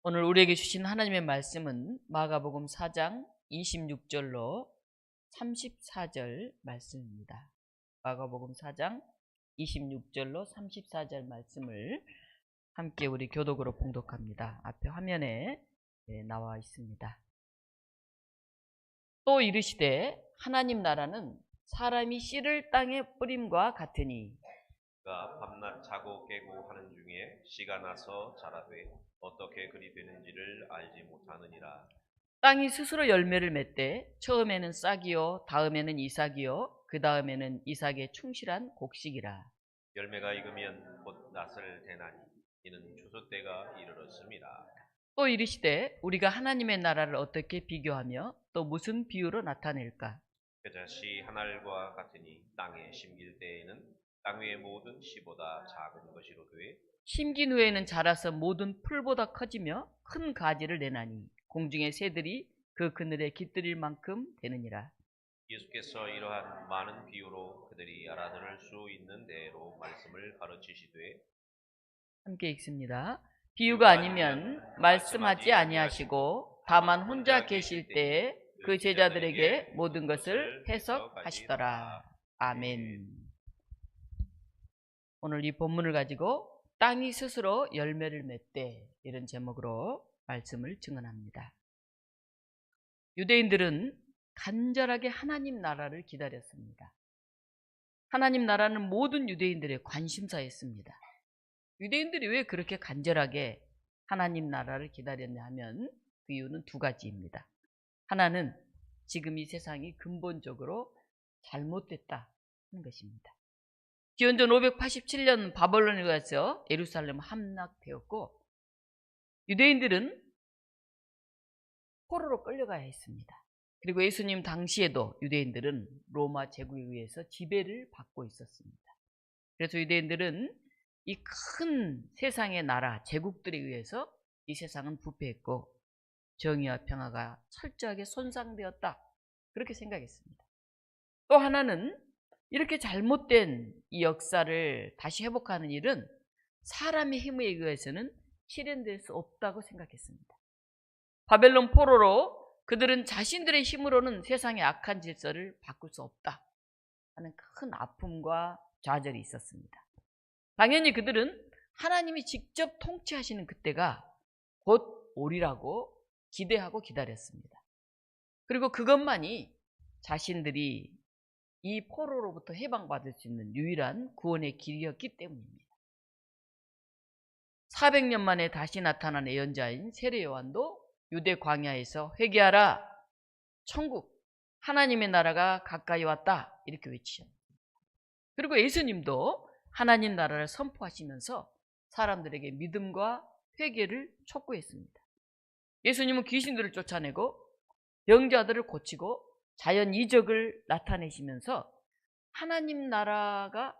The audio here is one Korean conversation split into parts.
오늘 우리에게 주신 하나님의 말씀은 마가복음 4장 26절로 34절 말씀입니다. 마가복음 4장 26절로 34절 말씀을 함께 우리 교독으로 봉독합니다. 앞에 화면에 나와 있습니다. 또 이르시되 하나님 나라는 사람이 씨를 땅에 뿌림과 같으니 그가 밤낮 자고 깨고 하는 중에 씨가 나서 자라되 어떻게 그리 되는지를 알지 못하느니라. 땅이 스스로 열매를 맺되 처음에는 싹이요 다음에는 이삭이요 그 다음에는 이삭의 충실한 곡식이라. 열매가 익으면 곧 낫을 대나니 이는 추수 때가 이르렀습니다. 또 이르시되 우리가 하나님의 나라를 어떻게 비교하며 또 무슨 비유로 나타낼까? 그자 씨 한 알과 같으니 땅에 심길 때에는 땅 위의 모든 씨보다 작은 것이로되 심긴 후에는 자라서 모든 풀보다 커지며 큰 가지를 내나니 공중의 새들이 그 그늘에 깃들일 만큼 되느니라. 예수께서 이러한 많은 비유로 그들이 알아들을 수 있는 대로 말씀을 가르치시되 함께 읽습니다. 비유가 아니면 말씀하지 아니하시고 다만 혼자 계실 때에 그 제자들에게 모든 것을 해석하시더라. 아멘. 오늘 이 본문을 가지고 땅이 스스로 열매를 맺되 이런 제목으로 말씀을 증언합니다. 유대인들은 간절하게 하나님 나라를 기다렸습니다. 하나님 나라는 모든 유대인들의 관심사였습니다. 유대인들이 왜 그렇게 간절하게 하나님 나라를 기다렸냐 하면 그 이유는 두 가지입니다. 하나는 지금 이 세상이 근본적으로 잘못됐다 하는 것입니다. 기원전 587년 바벨론에 가서 예루살렘 함락되었고 유대인들은 포로로 끌려가야 했습니다. 그리고 예수님 당시에도 유대인들은 로마 제국에 의해서 지배를 받고 있었습니다. 그래서 유대인들은 이 큰 세상의 나라, 제국들에 의해서 이 세상은 부패했고 정의와 평화가 철저하게 손상되었다. 그렇게 생각했습니다. 또 하나는 이렇게 잘못된 이 역사를 다시 회복하는 일은 사람의 힘에 의해서는 실현될 수 없다고 생각했습니다. 바벨론 포로로 그들은 자신들의 힘으로는 세상의 악한 질서를 바꿀 수 없다 하는 큰 아픔과 좌절이 있었습니다. 당연히 그들은 하나님이 직접 통치하시는 그때가 곧 오리라고 기대하고 기다렸습니다. 그리고 그것만이 자신들이 이 포로로부터 해방받을 수 있는 유일한 구원의 길이었기 때문입니다. 400년 만에 다시 나타난 예언자인 세례 요한도 유대 광야에서 회개하라, 천국, 하나님의 나라가 가까이 왔다 이렇게 외치셨습니다. 그리고 예수님도 하나님 나라를 선포하시면서 사람들에게 믿음과 회개를 촉구했습니다. 예수님은 귀신들을 쫓아내고 병자들을 고치고 자연 이적을 나타내시면서 하나님 나라가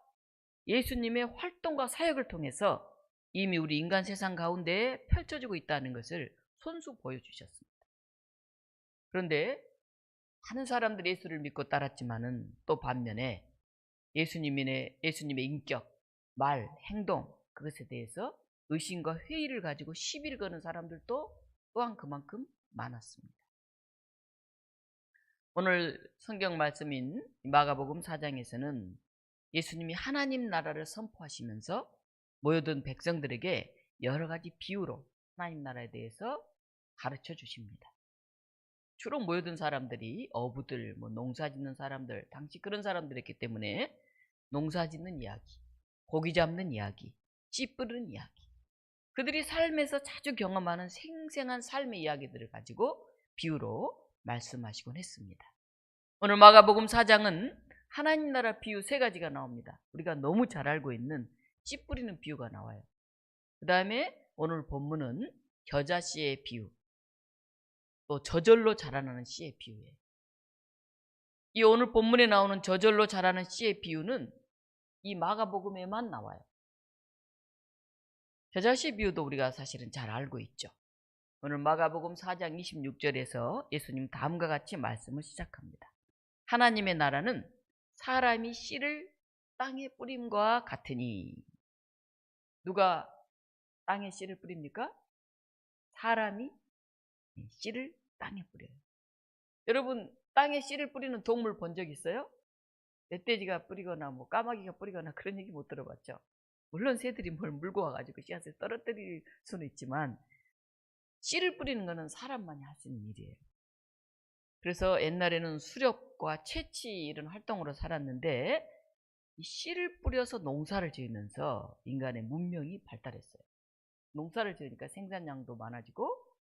예수님의 활동과 사역을 통해서 이미 우리 인간 세상 가운데 펼쳐지고 있다는 것을 손수 보여주셨습니다. 그런데 많은 사람들이 예수를 믿고 따랐지만은 또 반면에 예수님의 인격, 말, 행동 그것에 대해서 의심과 회의를 가지고 시비를 거는 사람들도 또한 그만큼 많았습니다. 오늘 성경 말씀인 마가복음 4장에서는 예수님이 하나님 나라를 선포하시면서 모여든 백성들에게 여러 가지 비유로 하나님 나라에 대해서 가르쳐 주십니다. 주로 모여든 사람들이 어부들, 농사 짓는 사람들, 당시 그런 사람들이었기 때문에 농사 짓는 이야기, 고기 잡는 이야기, 씨 뿌리는 이야기, 그들이 삶에서 자주 경험하는 생생한 삶의 이야기들을 가지고 비유로 말씀하시곤 했습니다. 오늘 마가복음 4장은 하나님 나라 비유 3가지가 나옵니다. 우리가 너무 잘 알고 있는 씨 뿌리는 비유가 나와요. 그 다음에 오늘 본문은 겨자씨의 비유, 또 저절로 자라나는 씨의 비유예요. 이 오늘 본문에 나오는 저절로 자라는 씨의 비유는 이 마가복음에만 나와요. 겨자씨 비유도 우리가 사실은 잘 알고 있죠. 오늘 마가복음 4장 26절에서 예수님 다음과 같이 말씀을 시작합니다. 하나님의 나라는 사람이 씨를 땅에 뿌림과 같으니. 누가 땅에 씨를 뿌립니까? 사람이 씨를 땅에 뿌려요. 여러분, 땅에 씨를 뿌리는 동물 본 적 있어요? 멧돼지가 뿌리거나 뭐 까마귀가 뿌리거나 그런 얘기 못 들어봤죠. 물론 새들이 뭘 물고 와가지고 씨앗을 떨어뜨릴 수는 있지만 씨를 뿌리는 거는 사람만이 할 수 있는 일이에요. 그래서 옛날에는 수렵과 채취 이런 활동으로 살았는데 이 씨를 뿌려서 농사를 지으면서 인간의 문명이 발달했어요. 농사를 지으니까 생산량도 많아지고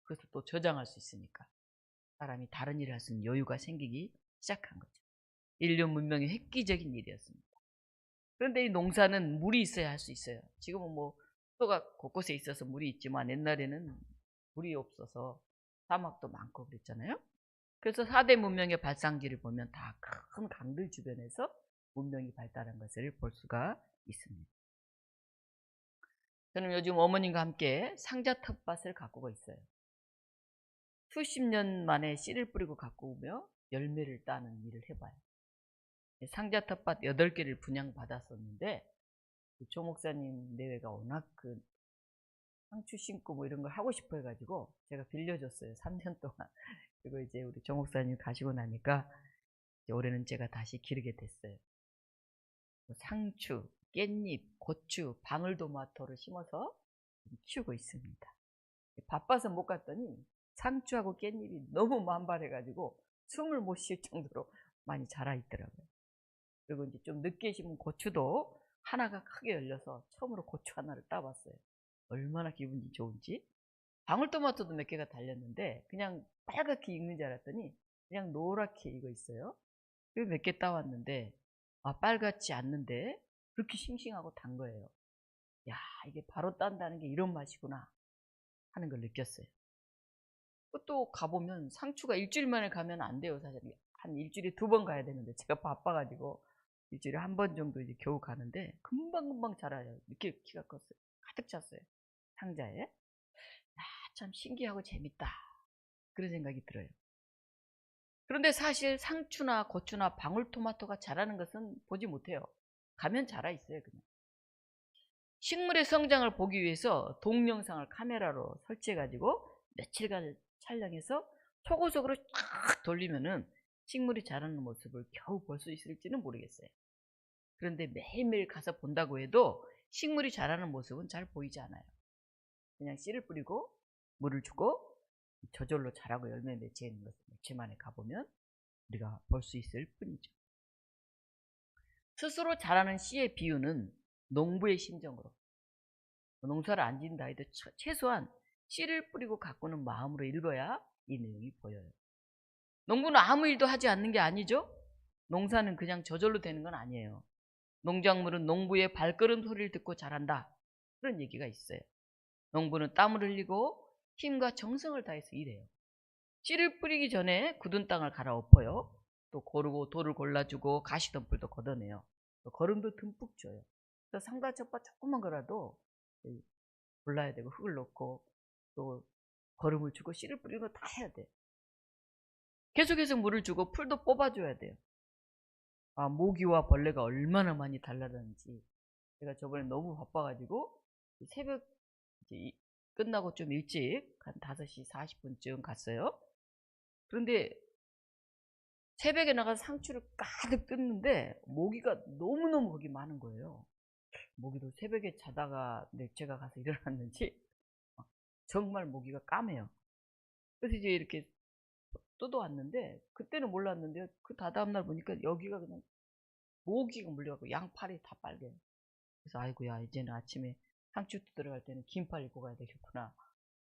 그것을 또 저장할 수 있으니까 사람이 다른 일을 할 수 있는 여유가 생기기 시작한 거죠. 인류 문명의 획기적인 일이었습니다. 그런데 이 농사는 물이 있어야 할 수 있어요. 지금은 뭐 수도가 곳곳에 있어서 물이 있지만 옛날에는 물이 없어서 사막도 많고 그랬잖아요. 그래서 4대 문명의 발상지를 보면 다 큰 강들 주변에서 문명이 발달한 것을 볼 수가 있습니다. 저는 요즘 어머님과 함께 상자 텃밭을 가꾸고 있어요. 수십 년 만에 씨를 뿌리고 가꾸며 열매를 따는 일을 해봐요. 상자 텃밭 8개를 분양받았었는데 조 목사님 내외가 워낙 그 상추 심고 뭐 이런 걸 하고 싶어 해가지고 제가 빌려줬어요. 3년 동안. 그리고 이제 우리 조 목사님 가시고 나니까 이제 올해는 제가 다시 기르게 됐어요. 상추, 깻잎, 고추, 방울토마토를 심어서 키우고 있습니다. 바빠서 못 갔더니 상추하고 깻잎이 너무 만발해가지고 숨을 못 쉴 정도로 많이 자라 있더라고요. 그리고 이제 좀 늦게 심은 고추도 하나가 크게 열려서 처음으로 고추 하나를 따봤어요. 얼마나 기분이 좋은지. 방울토마토도 몇 개가 달렸는데 그냥 빨갛게 익는 줄 알았더니 그냥 노랗게 익어 있어요. 그리고 몇 개 따왔는데 빨갛지 않는데 그렇게 싱싱하고 단 거예요. 야, 이게 바로 딴다는 게 이런 맛이구나 하는 걸 느꼈어요. 또 가보면 상추가 일주일 만에 가면 안 돼요. 사실 한 일주일에 2번 가야 되는데 제가 바빠가지고 일주일에 1번 정도 이제 겨우 가는데 금방금방 자라요. 이렇게 키가 컸어요. 가득 찼어요. 상자에. 참 신기하고 재밌다. 그런 생각이 들어요. 그런데 사실 상추나 고추나 방울토마토가 자라는 것은 보지 못해요. 가면 자라 있어요, 그냥. 식물의 성장을 보기 위해서 동영상을 카메라로 설치해가지고 며칠간 촬영해서 초고속으로 쫙 돌리면은 식물이 자라는 모습을 겨우 볼 수 있을지는 모르겠어요. 그런데 매일매일 가서 본다고 해도 식물이 자라는 모습은 잘 보이지 않아요. 그냥 씨를 뿌리고 물을 주고 저절로 자라고 열매 맺히는 것을 며칠 만에 가보면 우리가 볼 수 있을 뿐이죠. 스스로 자라는 씨의 비유는 농부의 심정으로 농사를 안 짓는다 해도 최소한 씨를 뿌리고 가꾸는 마음으로 읽어야 이 내용이 보여요. 농부는 아무 일도 하지 않는 게 아니죠. 농사는 그냥 저절로 되는 건 아니에요. 농작물은 농부의 발걸음 소리를 듣고 자란다. 그런 얘기가 있어요. 농부는 땀을 흘리고 힘과 정성을 다해서 일해요. 씨를 뿌리기 전에 굳은 땅을 갈아엎어요. 또 고르고 돌을 골라주고 가시덤불도 걷어내요. 또 거름도 듬뿍 줘요. 그래서 상가 텃밭 조금만 거라도 골라야 되고 흙을 넣고 또 거름을 주고 씨를 뿌리고 다 해야 돼요. 계속해서 물을 주고 풀도 뽑아줘야 돼요. 모기와 벌레가 얼마나 많이 달라드는지 제가 저번에 너무 바빠가지고 새벽 이제 끝나고 좀 일찍 한 5시 40분쯤 갔어요. 그런데 새벽에 나가서 상추를 가득 뜯는데 모기가 너무너무 거기 많은 거예요. 모기도 새벽에 자다가 제가 가서 일어났는지 정말 모기가 까매요. 그래서 이제 이렇게 뜯어왔는데 그때는 몰랐는데요. 그 다다음 날 보니까 여기가 그냥 모기가 물려갖고 양팔이 다 빨개요. 그래서 아이고야 이제는 아침에 상추 뜯으러 때는 긴팔 입고 가야 되겠구나.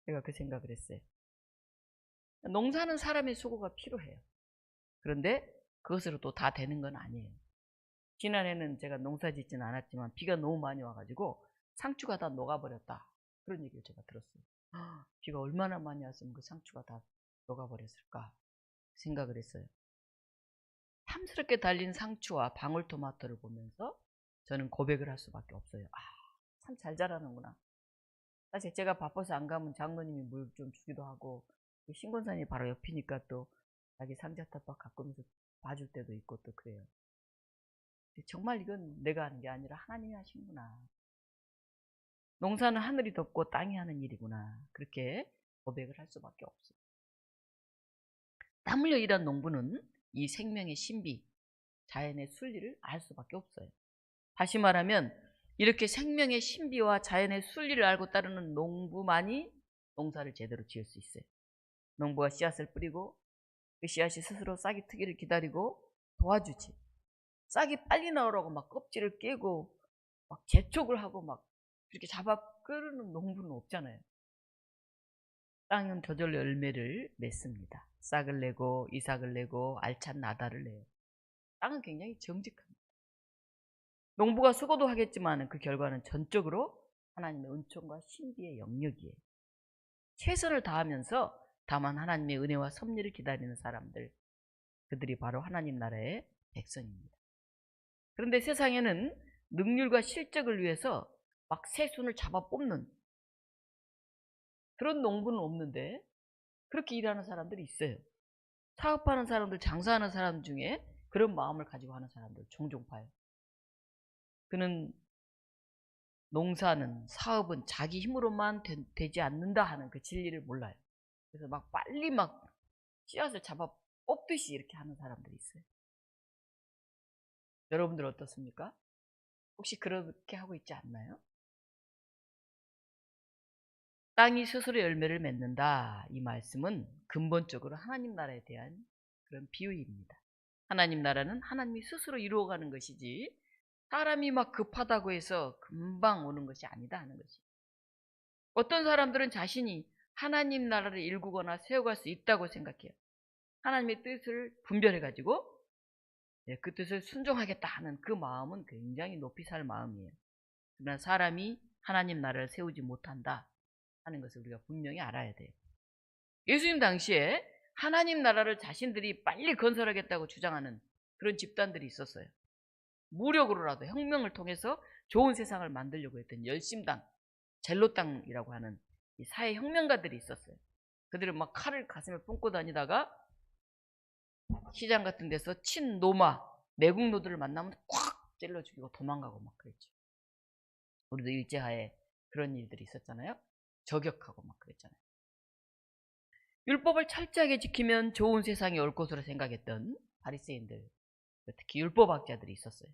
제가 그 생각을 했어요. 농사는 사람의 수고가 필요해요. 그런데 그것으로 또 다 되는 건 아니에요. 지난해는 제가 농사 짓지는 않았지만 비가 너무 많이 와가지고 상추가 다 녹아버렸다. 그런 얘기를 제가 들었어요. 비가 얼마나 많이 왔으면 그 상추가 다 녹아버렸을까 생각을 했어요. 탐스럽게 달린 상추와 방울토마토를 보면서 저는 고백을 할 수밖에 없어요. 참 잘 자라는구나. 사실 제가 바빠서 안 가면 장로님이 물 좀 주기도 하고 신권산이 바로 옆이니까 또 자기 상자 텃밭 가꾸면서 봐줄 때도 있고 또 그래요. 정말 이건 내가 하는 게 아니라 하나님이 하시는구나. 농사는 하늘이 덮고 땅이 하는 일이구나. 그렇게 고백을 할 수밖에 없어요. 땀 흘려 일한 농부는 이 생명의 신비, 자연의 순리를 알 수밖에 없어요. 다시 말하면 이렇게 생명의 신비와 자연의 순리를 알고 따르는 농부만이 농사를 제대로 지을 수 있어요. 농부가 씨앗을 뿌리고 그 씨앗이 스스로 싹이 트기를 기다리고 도와주지. 싹이 빨리 나오라고 막 껍질을 깨고 막 재촉을 하고 막 이렇게 잡아 끄르는 농부는 없잖아요. 땅은 저절로 열매를 맺습니다. 싹을 내고 이삭을 내고 알찬 나달을 내요. 땅은 굉장히 정직합니다. 농부가 수고도 하겠지만 그 결과는 전적으로 하나님의 은총과 신비의 영역이에요. 최선을 다하면서 다만 하나님의 은혜와 섭리를 기다리는 사람들, 그들이 바로 하나님 나라의 백성입니다. 그런데 세상에는 능률과 실적을 위해서 막 새순을 잡아 뽑는 그런 농부는 없는데 그렇게 일하는 사람들이 있어요. 사업하는 사람들, 장사하는 사람 중에 그런 마음을 가지고 하는 사람들 종종 봐요. 그는 농사는, 사업은 자기 힘으로만 되지 않는다 하는 그 진리를 몰라요. 그래서 막 빨리 막 씨앗을 잡아 뽑듯이 이렇게 하는 사람들이 있어요. 여러분들 어떻습니까? 혹시 그렇게 하고 있지 않나요? 땅이 스스로 열매를 맺는다. 이 말씀은 근본적으로 하나님 나라에 대한 그런 비유입니다. 하나님 나라는 하나님이 스스로 이루어가는 것이지 사람이 막 급하다고 해서 금방 오는 것이 아니다 하는 것이. 어떤 사람들은 자신이 하나님 나라를 일구거나 세워갈 수 있다고 생각해요. 하나님의 뜻을 분별해가지고 그 뜻을 순종하겠다 하는 그 마음은 굉장히 높이 살 마음이에요. 그러나 사람이 하나님 나라를 세우지 못한다 하는 것을 우리가 분명히 알아야 돼요. 예수님 당시에 하나님 나라를 자신들이 빨리 건설하겠다고 주장하는 그런 집단들이 있었어요. 무력으로라도 혁명을 통해서 좋은 세상을 만들려고 했던 열심당, 젤로당이라고 하는 이 사회 혁명가들이 있었어요. 그들은 막 칼을 가슴에 뿜고 다니다가 시장 같은 데서 친노마, 매국노들을 만나면 콱 찔러 죽이고 도망가고 막 그랬죠. 우리도 일제하에 그런 일들이 있었잖아요. 저격하고 막 그랬잖아요. 율법을 철저하게 지키면 좋은 세상이 올 것으로 생각했던 바리새인들, 특히 율법학자들이 있었어요.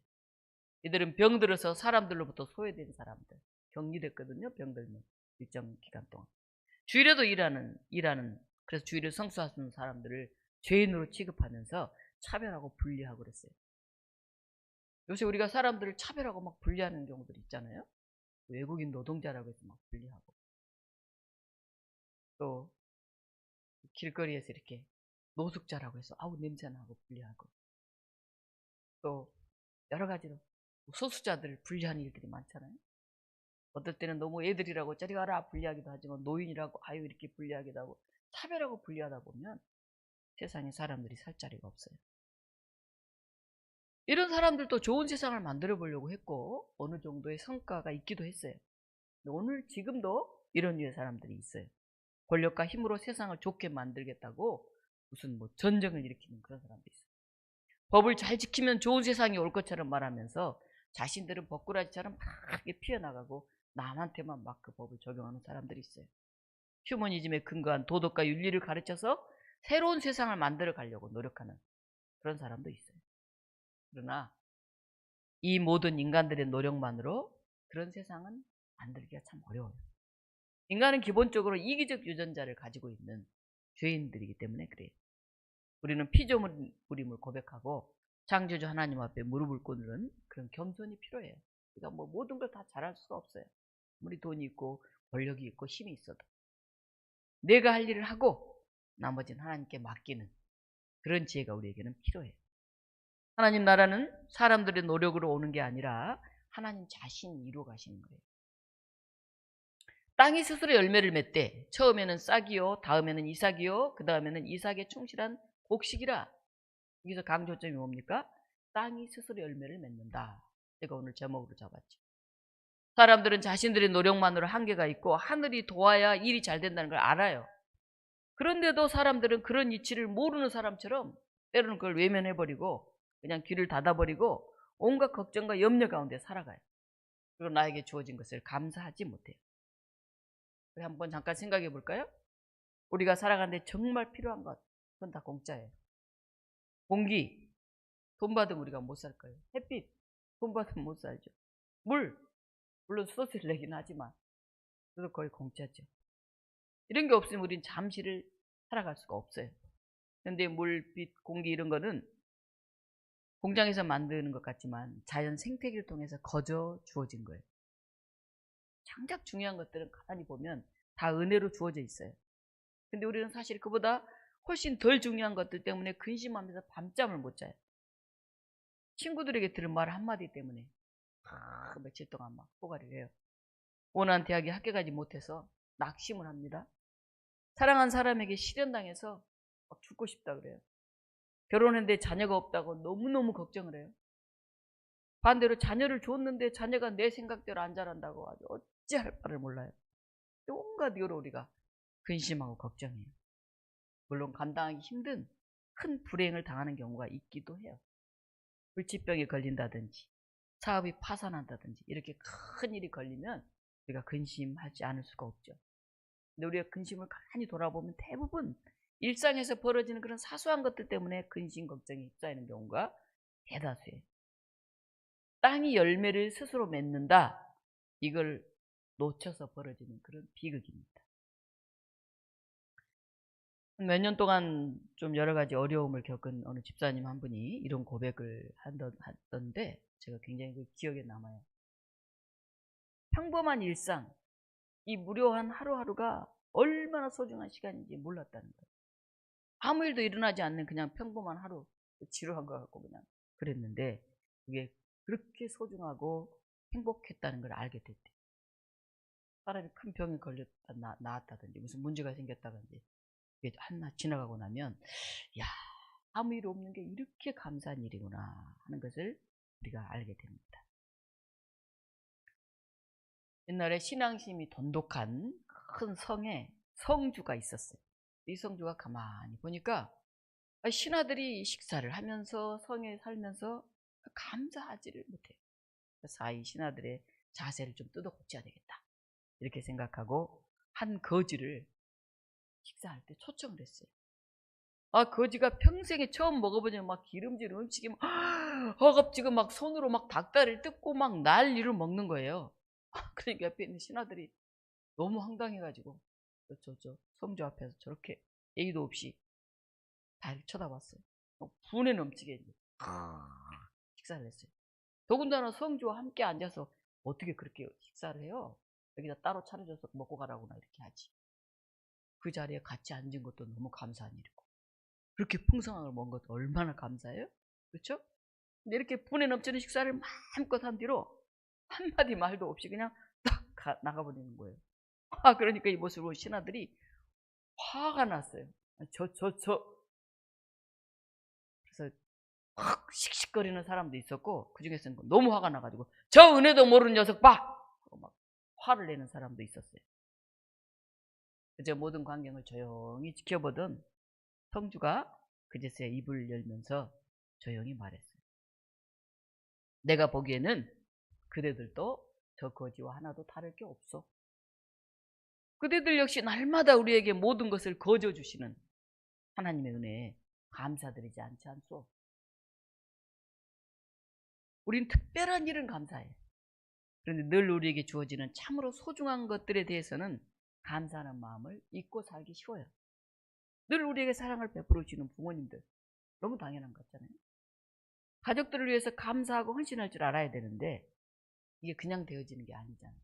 이들은 병들어서 사람들로부터 소외된 사람들, 격리됐거든요. 병들면 일정 기간 동안 주일에도 일하는 그래서 주일을 성수하는 사람들을 죄인으로 취급하면서 차별하고 분리하고 그랬어요. 요새 우리가 사람들을 차별하고 막 분리하는 경우들 있잖아요. 외국인 노동자라고 해서 막 분리하고, 또 길거리에서 이렇게 노숙자라고 해서 아우 냄새나고 분리하고, 또 여러 가지로 소수자들을 분리하는 일들이 많잖아요. 어떨 때는 너무 애들이라고 저리 가라 분리하기도 하지만 노인이라고 아유 이렇게 분리하기도 하고, 차별하고 분리하다 보면 세상에 사람들이 살 자리가 없어요. 이런 사람들도 좋은 세상을 만들어 보려고 했고 어느 정도의 성과가 있기도 했어요. 오늘 지금도 이런 류의 사람들이 있어요. 권력과 힘으로 세상을 좋게 만들겠다고 무슨 뭐 전쟁을 일으키는 그런 사람도 있어요. 법을 잘 지키면 좋은 세상이 올 것처럼 말하면서 자신들은 법꾸라지처럼 막 피어나가고 남한테만 막 그 법을 적용하는 사람들이 있어요. 휴머니즘에 근거한 도덕과 윤리를 가르쳐서 새로운 세상을 만들어 가려고 노력하는 그런 사람도 있어요. 그러나 이 모든 인간들의 노력만으로 그런 세상은 만들기가 참 어려워요. 인간은 기본적으로 이기적 유전자를 가지고 있는 죄인들이기 때문에 그래요. 우리는 피조물임을 고백하고 창조주 하나님 앞에 무릎을 꿇는 그런 겸손이 필요해요. 그러니까 뭐 모든 걸 다 잘할 수가 없어요. 우리 돈이 있고 권력이 있고 힘이 있어도 내가 할 일을 하고 나머지는 하나님께 맡기는 그런 지혜가 우리에게는 필요해요. 하나님 나라는 사람들의 노력으로 오는 게 아니라 하나님 자신이 이루어 가시는 거예요. 땅이 스스로 열매를 맺되 처음에는 싹이요 다음에는 이삭이요 그 다음에는 이삭에 충실한 곡식이라. 여기서 강조점이 뭡니까? 땅이 스스로 열매를 맺는다. 제가 오늘 제목으로 잡았죠. 사람들은 자신들의 노력만으로 한계가 있고 하늘이 도와야 일이 잘 된다는 걸 알아요. 그런데도 사람들은 그런 이치를 모르는 사람처럼 때로는 그걸 외면해버리고 그냥 귀를 닫아버리고 온갖 걱정과 염려 가운데 살아가요. 그리고 나에게 주어진 것을 감사하지 못해요. 우리 한번 잠깐 생각해 볼까요? 우리가 살아가는데 정말 필요한 것, 그건 다 공짜예요. 공기, 돈 받으면 우리가 못 살 거예요. 햇빛, 돈 받으면 못 살죠. 물, 물론 수도세를 내긴 하지만 그래도 거의 공짜죠. 이런 게 없으면 우리는 잠시를 살아갈 수가 없어요. 그런데 물, 빛, 공기 이런 거는 공장에서 만드는 것 같지만 자연 생태계를 통해서 거저 주어진 거예요. 장작 중요한 것들은 가만히 보면 다 은혜로 주어져 있어요. 근데 우리는 사실 그보다 훨씬 덜 중요한 것들 때문에 근심하면서 밤잠을 못 자요. 친구들에게 들은 말 한마디 때문에 며칠 동안 막 포가리를 해요. 원하는 대학에 합격하지 못해서 낙심을 합니다. 사랑한 사람에게 실현당해서 막 죽고 싶다 그래요. 결혼했는데 자녀가 없다고 너무너무 걱정을 해요. 반대로 자녀를 줬는데 자녀가 내 생각대로 안 자란다고 아주 어찌할 바를 몰라요. 온갖 이유로 우리가 근심하고 걱정해요. 물론 감당하기 힘든 큰 불행을 당하는 경우가 있기도 해요. 불치병에 걸린다든지 사업이 파산한다든지 이렇게 큰 일이 걸리면 우리가 근심하지 않을 수가 없죠. 근데 우리가 근심을 가만히 돌아보면 대부분 일상에서 벌어지는 그런 사소한 것들 때문에 근심, 걱정이 휩싸이는 경우가 대다수예요. 땅이 열매를 스스로 맺는다. 이걸 놓쳐서 벌어지는 그런 비극입니다. 몇 년 동안 좀 여러 가지 어려움을 겪은 어느 집사님 한 분이 이런 고백을 하던데 제가 굉장히 그 기억에 남아요. 평범한 일상, 이 무료한 하루하루가 얼마나 소중한 시간인지 몰랐다는 거예요. 아무 일도 일어나지 않는 그냥 평범한 하루, 지루한 것 같고 그냥 그랬는데 그게 그렇게 소중하고 행복했다는 걸 알게 됐대. 사람이 큰 병에 걸렸다 나았다든지 무슨 문제가 생겼다든지 이게 한낮 지나가고 나면 야, 아무 일 없는 게 이렇게 감사한 일이구나 하는 것을 우리가 알게 됩니다. 옛날에 신앙심이 돈독한 큰 성에 성주가 있었어요. 이 성주가 가만히 보니까 신하들이 식사를 하면서 성에 살면서 감사하지를 못해요. 그래서 이 신하들의 자세를 좀 뜯어 고쳐야 되겠다 이렇게 생각하고 한 거지를 식사할 때 초청을 했어요. 거지가 평생에 처음 먹어보면 막 기름진 음식이 막 허겁지겁 막 손으로 막 닭다리를 뜯고 막 난리를 먹는 거예요. 그러니까 옆에 있는 신하들이 너무 황당해가지고 저 성주 앞에서 저렇게 예의도 없이 다 쳐다봤어요. 분에 넘치게 이제 식사를 했어요. 더군다나 성주와 함께 앉아서 어떻게 그렇게 식사를 해요? 여기다 따로 차려줘서 먹고 가라고나 이렇게 하지. 그 자리에 같이 앉은 것도 너무 감사한 일이고 그렇게 풍성한 걸 먹은 것도 얼마나 감사해요? 그렇죠? 근데 이렇게 분에 넘치는 식사를 마음껏 한 뒤로 한마디 말도 없이 그냥 딱 나가버리는 거예요. 그러니까 이 모습을 본 신하들이 화가 났어요. 그래서 확 씩씩거리는 사람도 있었고 그 중에서는 너무 화가 나가지고 저 은혜도 모르는 녀석 봐! 하고 막 화를 내는 사람도 있었어요. 그저 모든 광경을 조용히 지켜보던 성주가 그제서야 입을 열면서 조용히 말했어요. 내가 보기에는 그대들도 저 거지와 하나도 다를 게 없어. 그대들 역시 날마다 우리에게 모든 것을 거저 주시는 하나님의 은혜에 감사드리지 않지 않소. 우린 특별한 일은 감사해. 그런데 늘 우리에게 주어지는 참으로 소중한 것들에 대해서는 감사하는 마음을 잊고 살기 쉬워요. 늘 우리에게 사랑을 베풀어 주시는 부모님들 너무 당연한 것 같잖아요. 가족들을 위해서 감사하고 헌신할 줄 알아야 되는데 이게 그냥 되어지는 게 아니잖아요.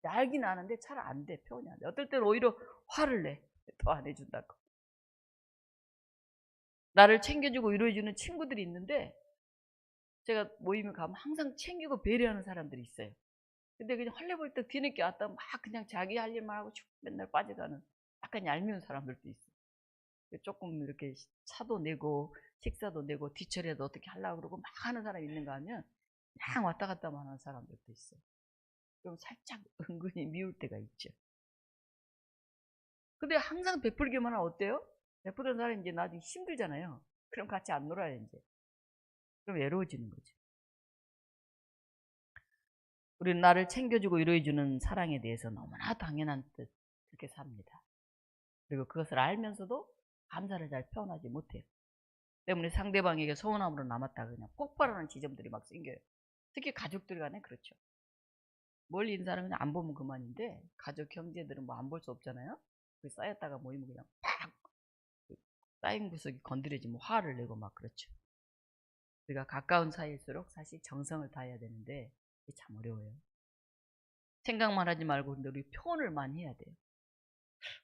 알긴 아는데 잘 안 돼. 표현이 안 돼. 어떨 때는 오히려 화를 내. 더 안 해준다고. 나를 챙겨주고 위로해주는 친구들이 있는데 제가 모임에 가면 항상 챙기고 배려하는 사람들이 있어요. 근데 그냥 헐레벌떡 뒤늦게 왔다 막 그냥 자기 할 일만 하고 맨날 빠져가는 약간 얄미운 사람들도 있어요. 조금 이렇게 차도 내고 식사도 내고 뒤처리라도 어떻게 하려고 그러고 막 하는 사람이 있는가 하면 그냥 왔다 갔다만 하는 사람들도 있어요. 그럼 살짝 은근히 미울 때가 있죠. 근데 항상 베풀기만 하면 어때요? 베푸던 사람이 이제 나중에 힘들잖아요. 그럼 같이 안 놀아요, 이제. 그럼 외로워지는 거죠. 우리는 나를 챙겨주고 위로해주는 사랑에 대해서 너무나 당연한 뜻 그렇게 삽니다. 그리고 그것을 알면서도 감사를 잘 표현하지 못해요. 때문에 상대방에게 서운함으로 남았다가 그냥 폭발하는 지점들이 막 생겨요. 특히 가족들 간에 그렇죠. 멀리 있는 사람은 그냥 안 보면 그만인데 가족 형제들은 뭐 안 볼 수 없잖아요. 그 쌓였다가 모이면 그냥 팍 쌓인 구석이 건드려지면 화를 내고 막 그렇죠. 우리가 가까운 사이일수록 사실 정성을 다해야 되는데 이게 참 어려워요. 생각만 하지 말고 근데 우리 표현을 많이 해야 돼요.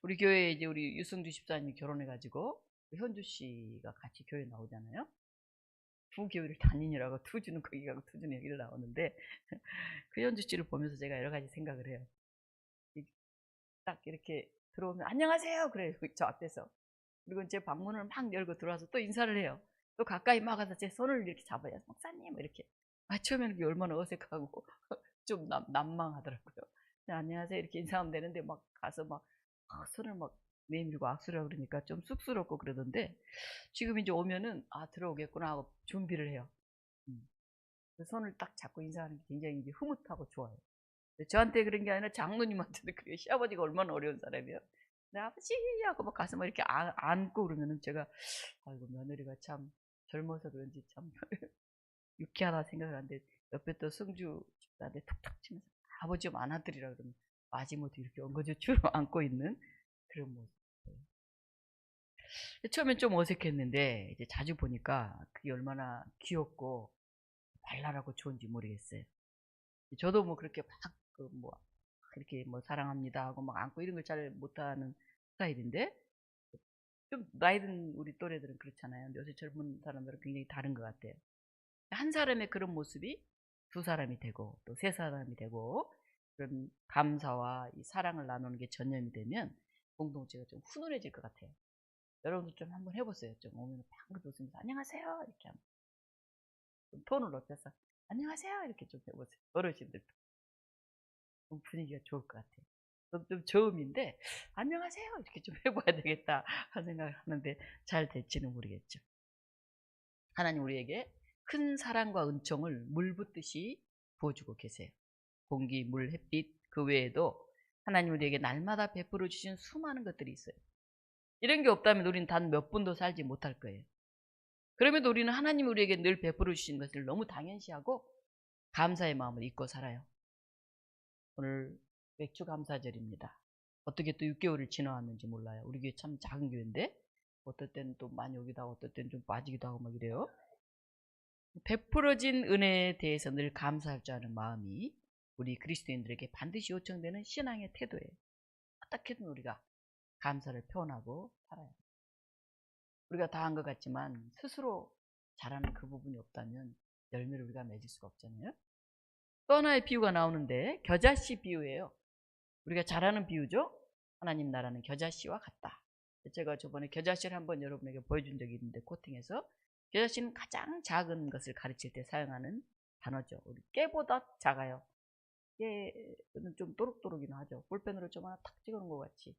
우리 교회에 이제 우리 유승주 집사님이 결혼해가지고 현주 씨가 같이 교회 나오잖아요. 두 교회를 다니느라고 투주는 거기 가고 투주는 여기를 나오는데 그 현주 씨를 보면서 제가 여러 가지 생각을 해요. 딱 이렇게 들어오면 안녕하세요 그래요. 저 앞에서. 그리고 제 방문을 막 열고 들어와서 또 인사를 해요. 또 가까이 막 가서 제 손을 이렇게 잡아요. 목사님 이렇게. 처음에는 그게 얼마나 어색하고 좀 난망하더라고요. 안녕하세요 이렇게 인사하면 되는데 막 가서 막 손을 막 내밀고 악수를 하고 그러니까 좀 쑥스럽고 그러던데 지금 이제 오면은 들어오겠구나 하고 준비를 해요. 그 손을 딱 잡고 인사하는 게 굉장히 이제 흐뭇하고 좋아요. 저한테 그런 게 아니라 장로님한테도 그래요. 시아버지가 얼마나 어려운 사람이에요. 내 아버지 하고 막 가서 막 이렇게 안고 그러면은 제가 아이고 며느리가 참 젊어서 그런지 참 유쾌하다 생각을 하는데 옆에 또 승주 집사한테 툭툭 치면서 아버지 좀 안아드리라 그러면 마지못해 이렇게 엉거주춤 안고 있는 그런 모습. 처음엔 좀 어색했는데 이제 자주 보니까 그게 얼마나 귀엽고 발랄하고 좋은지 모르겠어요. 저도 뭐 그렇게 막 뭐 그렇게 뭐 사랑합니다 하고 막 안고 이런 걸 잘 못하는 스타일인데 좀 나이 든 우리 또래들은 그렇잖아요. 요새 젊은 사람들은 굉장히 다른 것 같아요. 한 사람의 그런 모습이 두 사람이 되고 또 세 사람이 되고 그런 감사와 이 사랑을 나누는 게 전염이 되면 공동체가 좀 훈훈해질 것 같아요. 여러분도 좀 한번 해보세요. 좀 오면 방긋 웃으면서 안녕하세요 이렇게 하면 좀 톤을 높여서 안녕하세요 이렇게 좀 해보세요. 어르신들도 분위기가 좋을 것 같아요. 좀 저음인데 안녕하세요 이렇게 좀 해봐야 되겠다 하는 생각을 하는데 잘 될지는 모르겠죠. 하나님 우리에게 큰 사랑과 은총을 물 붓듯이 부어주고 계세요. 공기, 물, 햇빛 그 외에도 하나님 우리에게 날마다 베풀어 주신 수많은 것들이 있어요. 이런 게 없다면 우리는 단 몇 분도 살지 못할 거예요. 그럼에도 우리는 하나님 우리에게 늘 베풀어 주신 것을 너무 당연시하고 감사의 마음을 잊고 살아요. 오늘 맥주 감사절입니다. 어떻게 또 6개월을 지나왔는지 몰라요. 우리 교회 참 작은 교회인데 어떨 때는 또 많이 오기도 하고 어떨 때는 좀 빠지기도 하고 막 이래요. 베풀어진 은혜에 대해서 늘 감사할 줄 아는 마음이 우리 그리스도인들에게 반드시 요청되는 신앙의 태도예요. 어떻게든 우리가 감사를 표현하고 살아야 돼요. 우리가 다 한 것 같지만 스스로 잘하는 그 부분이 없다면 열매를 우리가 맺을 수가 없잖아요. 또 하나의 비유가 나오는데 겨자씨 비유예요. 우리가 잘 아는 비유죠. 하나님 나라는 겨자씨와 같다. 제가 저번에 겨자씨를 한번 여러분에게 보여준 적이 있는데 코팅해서 겨자씨는 가장 작은 것을 가르칠 때 사용하는 단어죠. 우리 깨보다 작아요. 깨는 좀 또록또록이나 하죠. 볼펜으로 좀 하나 탁 찍어놓은 것 같이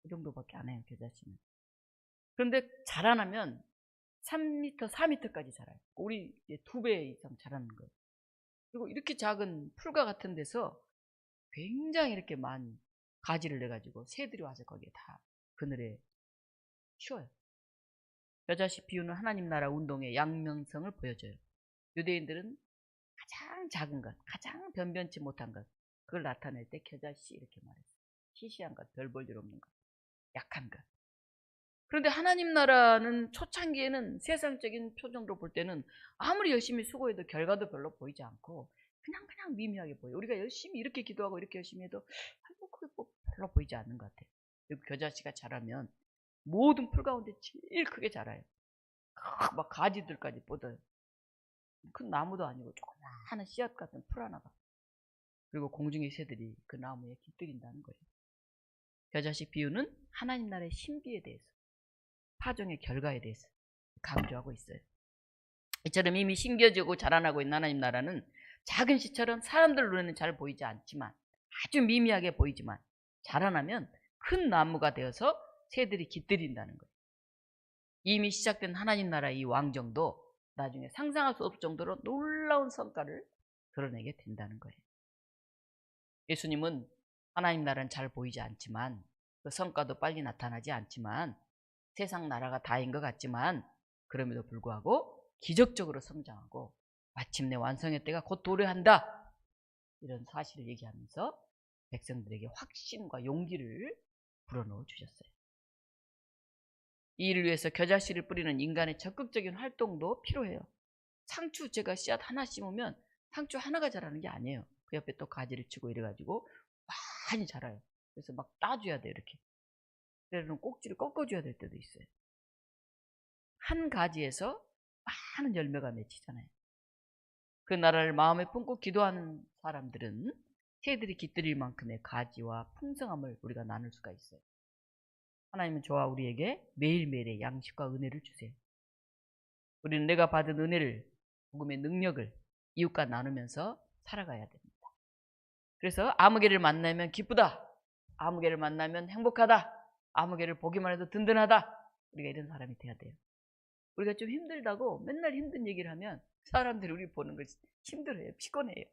그 정도밖에 안 해요. 겨자씨는. 그런데 자라나면 3m, 4m까지 자라요. 우리 2배 이상 자라는 거예요. 그리고 이렇게 작은 풀과 같은 데서 굉장히 이렇게 많이 가지를 내가지고 새들이 와서 거기에 다 그늘에 쉬어요. 겨자씨 비유는 하나님 나라 운동의 양면성을 보여줘요. 유대인들은 가장 작은 것, 가장 변변치 못한 것, 그걸 나타낼 때 겨자씨 이렇게 말했어요. 시시한 것, 별 볼 일 없는 것, 약한 것. 그런데 하나님 나라는 초창기에는 세상적인 표정으로 볼 때는 아무리 열심히 수고해도 결과도 별로 보이지 않고 그냥 미미하게 보여요. 우리가 열심히 이렇게 기도하고 이렇게 열심히 해도 그게 뭐 별로 보이지 않는 것 같아요. 그리고 겨자씨가 자라면 모든 풀 가운데 제일 크게 자라요. 막 가지들까지 뻗어요. 큰 나무도 아니고 조그마한 씨앗 같은 풀 하나가. 그리고 공중의 새들이 그 나무에 깃들인다는 거예요. 겨자씨 비유는 하나님 나라의 신비에 대해서, 파종의 결과에 대해서 강조하고 있어요. 이처럼 이미 심겨지고 자라나고 있는 하나님 나라는 작은 씨처럼 사람들 눈에는 잘 보이지 않지만 아주 미미하게 보이지만 자라나면 큰 나무가 되어서 새들이 깃들인다는 거예요. 이미 시작된 하나님 나라의 이 왕정도 나중에 상상할 수 없을 정도로 놀라운 성과를 드러내게 된다는 거예요. 예수님은 하나님 나라는 잘 보이지 않지만 그 성과도 빨리 나타나지 않지만 세상 나라가 다인 것 같지만 그럼에도 불구하고 기적적으로 성장하고 마침내 완성의 때가 곧 도래한다. 이런 사실을 얘기하면서 백성들에게 확신과 용기를 불어넣어 주셨어요. 이 일을 위해서 겨자씨를 뿌리는 인간의 적극적인 활동도 필요해요. 상추 제가 씨앗 하나 심으면 상추 하나가 자라는 게 아니에요. 그 옆에 또 가지를 치고 이래가지고 많이 자라요. 그래서 막 따줘야 돼 이렇게. 때로는 꼭지를 꺾어줘야 될 때도 있어요. 한 가지에서 많은 열매가 맺히잖아요. 그 나라를 마음에 품고 기도하는 사람들은 새들이 깃들일 만큼의 가지와 풍성함을 우리가 나눌 수가 있어요. 하나님은 저와 우리에게 매일매일의 양식과 은혜를 주세요. 우리는 내가 받은 은혜를, 복음의 능력을 이웃과 나누면서 살아가야 됩니다. 그래서 아무개를 만나면 기쁘다. 아무개를 만나면 행복하다. 아무개를 보기만 해도 든든하다. 우리가 이런 사람이 돼야 돼요. 우리가 좀 힘들다고 맨날 힘든 얘기를 하면 사람들이 우리 보는 걸 힘들어해요. 피곤해요.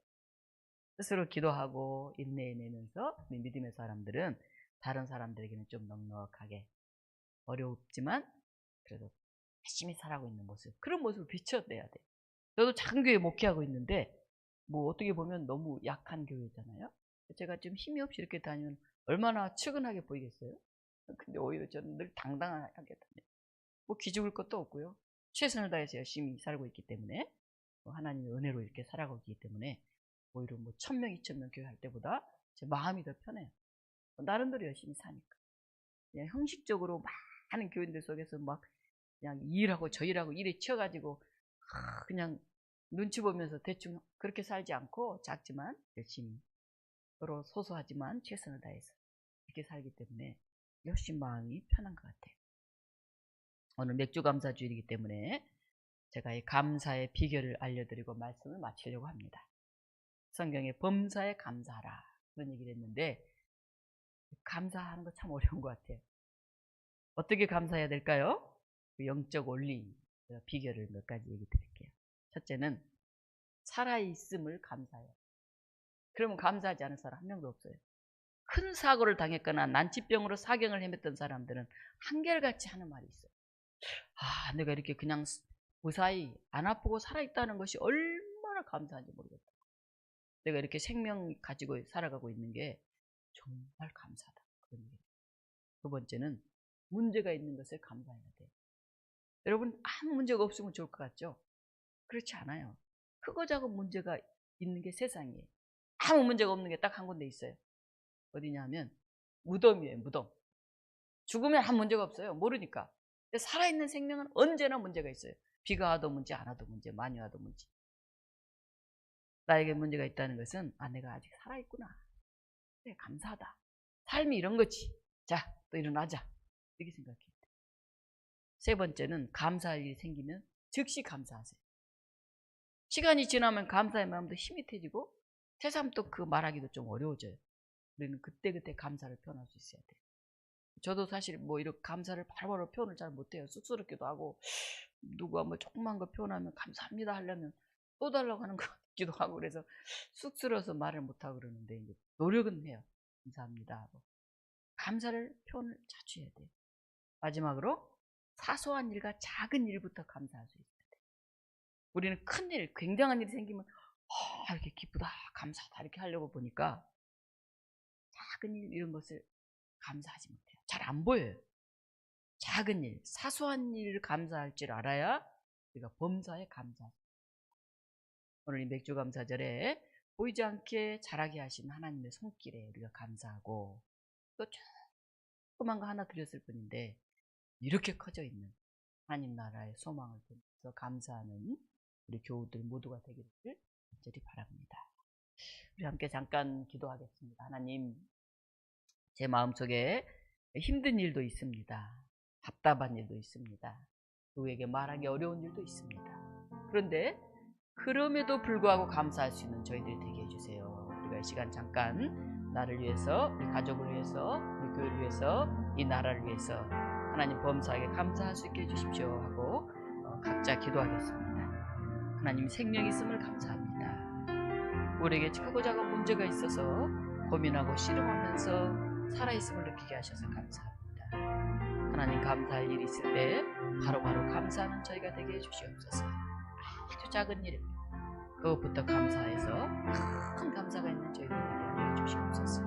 스스로 기도하고 인내해내면서 우리 믿음의 사람들은 다른 사람들에게는 좀 넉넉하게 어렵지만 그래도 열심히 살아가고 있는 모습, 그런 모습을 비춰내야 돼요. 저도 작은 교회 목회하고 있는데 뭐 어떻게 보면 너무 약한 교회잖아요. 제가 좀 힘이 없이 이렇게 다니면 얼마나 측은하게 보이겠어요? 근데 오히려 저는 늘 당당하게 다녀요. 뭐 기죽을 것도 없고요. 최선을 다해서 열심히 살고 있기 때문에 하나님의 은혜로 이렇게 살아가고 있기 때문에 오히려 뭐 1000명, 2000명 교회 할 때보다 제 마음이 더 편해요. 나름대로 열심히 사니까. 그냥 형식적으로 많은 교인들 속에서 막 그냥 이 일하고 저 일하고 일에 치여가지고 그냥 눈치 보면서 대충 그렇게 살지 않고 작지만 열심히 서로 소소하지만 최선을 다해서 이렇게 살기 때문에 훨씬 마음이 편한 것 같아요. 오늘 맥주 감사 주일이기 때문에 제가 이 감사의 비결을 알려드리고 말씀을 마치려고 합니다. 성경에 범사에 감사하라 그런 얘기를 했는데 감사하는 거 참 어려운 것 같아요. 어떻게 감사해야 될까요? 영적 원리 비결을 몇 가지 얘기 드릴게요. 첫째는 살아있음을 감사해요. 그러면 감사하지 않을 사람 한 명도 없어요. 큰 사고를 당했거나 난치병으로 사경을 헤맸던 사람들은 한결같이 하는 말이 있어요. 아, 내가 이렇게 그냥 무사히 안 아프고 살아있다는 것이 얼마나 감사한지 모르겠다. 내가 이렇게 생명 가지고 살아가고 있는 게 정말 감사하다. 그런 얘기예요. 두 번째는 문제가 있는 것을 감사해야 돼요. 여러분 아무 문제가 없으면 좋을 것 같죠? 그렇지 않아요. 크고 작은 문제가 있는 게 세상이에요. 아무 문제가 없는 게 딱 한 군데 있어요. 어디냐면 무덤이에요. 무덤. 죽으면 아무 문제가 없어요. 모르니까. 근데 살아있는 생명은 언제나 문제가 있어요. 비가 와도 문제, 안 와도 문제, 많이 와도 문제. 나에게 문제가 있다는 것은 아, 내가 아직 살아있구나. 그래, 감사하다. 삶이 이런 거지. 자, 또 일어나자. 이렇게 생각해요. 세 번째는 감사할 일이 생기면 즉시 감사하세요. 시간이 지나면 감사의 마음도 희밋해지고 새삼 또 그 말하기도 좀 어려워져요. 우리는 그때그때 감사를 표현할 수 있어야 돼요. 저도 사실 뭐 이렇게 감사를 바로바로 표현을 잘 못해요. 쑥스럽기도 하고 누가 뭐 조그만 거 표현하면 감사합니다 하려면 또 달라고 하는 것 같기도 하고 그래서 쑥스러워서 말을 못하고 그러는데 이제 노력은 해요. 감사합니다 하고. 감사를 표현을 자주 해야 돼요. 마지막으로 사소한 일과 작은 일부터 감사할 수 있어야 돼요. 우리는 큰 일, 굉장한 일이 생기면 이렇게 기쁘다, 감사하다 이렇게 하려고 보니까 작은 일 이런 것을 감사하지 못해요. 잘 안 보여요. 작은 일, 사소한 일을 감사할 줄 알아야 우리가 범사에 감사하죠. 오늘 이 맥주 감사절에 보이지 않게 자라게 하신 하나님의 손길에 우리가 감사하고 또 조그만 거 하나 드렸을 뿐인데 이렇게 커져 있는 하나님 나라의 소망을 보면서 감사하는 우리 교우들 모두가 되기를 간절히 바랍니다. 우리 함께 잠깐 기도하겠습니다. 하나님, 제 마음속에 힘든 일도 있습니다. 답답한 일도 있습니다. 누구에게 말하기 어려운 일도 있습니다. 그런데 그럼에도 불구하고 감사할 수 있는 저희들이 되게 해주세요. 우리가 이 시간 잠깐 나를 위해서, 우리 가족을 위해서, 우리 교회를 위해서, 이 나라를 위해서 하나님 범사에게 감사할 수 있게 해주십시오 하고 각자 기도하겠습니다. 하나님 생명이 있음을 감사합니다. 우리에게 크고 작은 문제가 있어서 고민하고 씨름하면서 살아있음을 느끼게 하셔서 감사합니다. 하나님, 감사할 일이 있을 때 바로바로 감사하는 저희가 되게 해주시옵소서. 아주 작은 일입니다. 그것부터 감사해서 큰 감사가 있는 저희들 되게 하여 주시옵소서.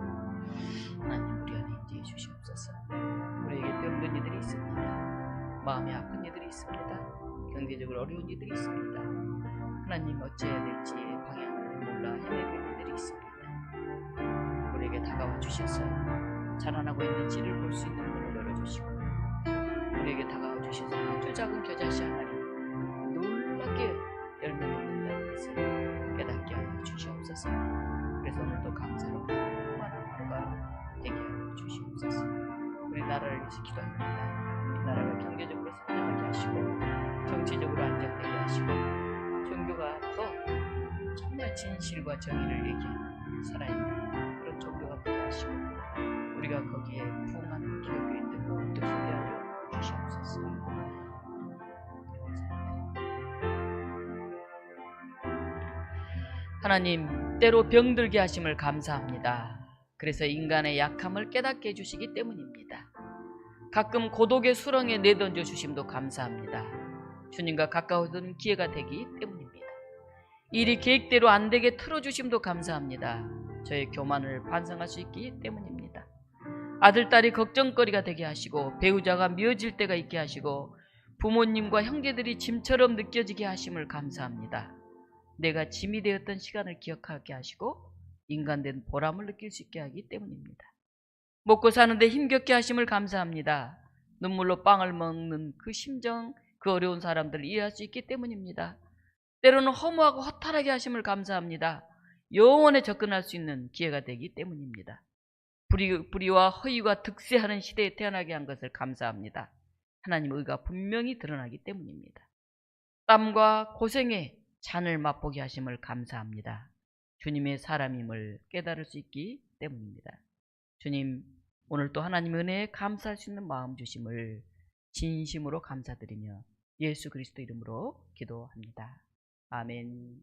하나님, 우리 안에 임재해 주시옵소서. 우리에게 병든 이들이 있습니다. 마음이 아픈 이들이 있습니다. 경제적으로 어려운 이들이 있습니다. 하나님, 어찌해야 될지 방향을 몰라 헤매고 있는 이들이 있습니다. 우리에게 다가와 주셔서 자라나고 있는지를 볼 수 있는 문을 열어주시고, 우리에게 다가와 주셔서 아주 작은 겨자씨 하나를 놀랍게 열매 맺는다는 것을 깨닫게 하여 주시옵소서. 그래서 오늘도 감사로 충만한 하루가 되게 하여 주시옵소서. 우리 나라를 위해서 기도합니다. 이 나라가 경제적으로 성장하게 하시고, 정치적으로 안정되게 하시고, 종교가 더 정말 진실과 정의를 얘기하는 살아있는 그런 종교가 되게 하시고, 우리가 거기에 부응하는 기독교인들 모두 소개하여 주시옵소서. 하나님, 때로 병들게 하심을 감사합니다. 그래서 인간의 약함을 깨닫게 해주시기 때문입니다. 가끔 고독의 수렁에 내던져 주심도 감사합니다. 주님과 가까워지는 기회가 되기 때문입니다. 일이 계획대로 안 되게 틀어주심도 감사합니다. 저의 교만을 반성할 수 있기 때문입니다. 아들, 딸이 걱정거리가 되게 하시고, 배우자가 미워질 때가 있게 하시고, 부모님과 형제들이 짐처럼 느껴지게 하심을 감사합니다. 내가 짐이 되었던 시간을 기억하게 하시고, 인간된 보람을 느낄 수 있게 하기 때문입니다. 먹고 사는데 힘겹게 하심을 감사합니다. 눈물로 빵을 먹는 그 심정, 그 어려운 사람들을 이해할 수 있기 때문입니다. 때로는 허무하고 허탈하게 하심을 감사합니다. 영원에 접근할 수 있는 기회가 되기 때문입니다. 불의와 허위가 득세하는 시대에 태어나게 한 것을 감사합니다. 하나님 의가 분명히 드러나기 때문입니다. 땀과 고생의 잔을 맛보게 하심을 감사합니다. 주님의 사람임을 깨달을 수 있기 때문입니다. 주님, 오늘 또 하나님의 은혜에 감사할 수 있는 마음 주심을 진심으로 감사드리며 예수 그리스도 이름으로 기도합니다. 아멘.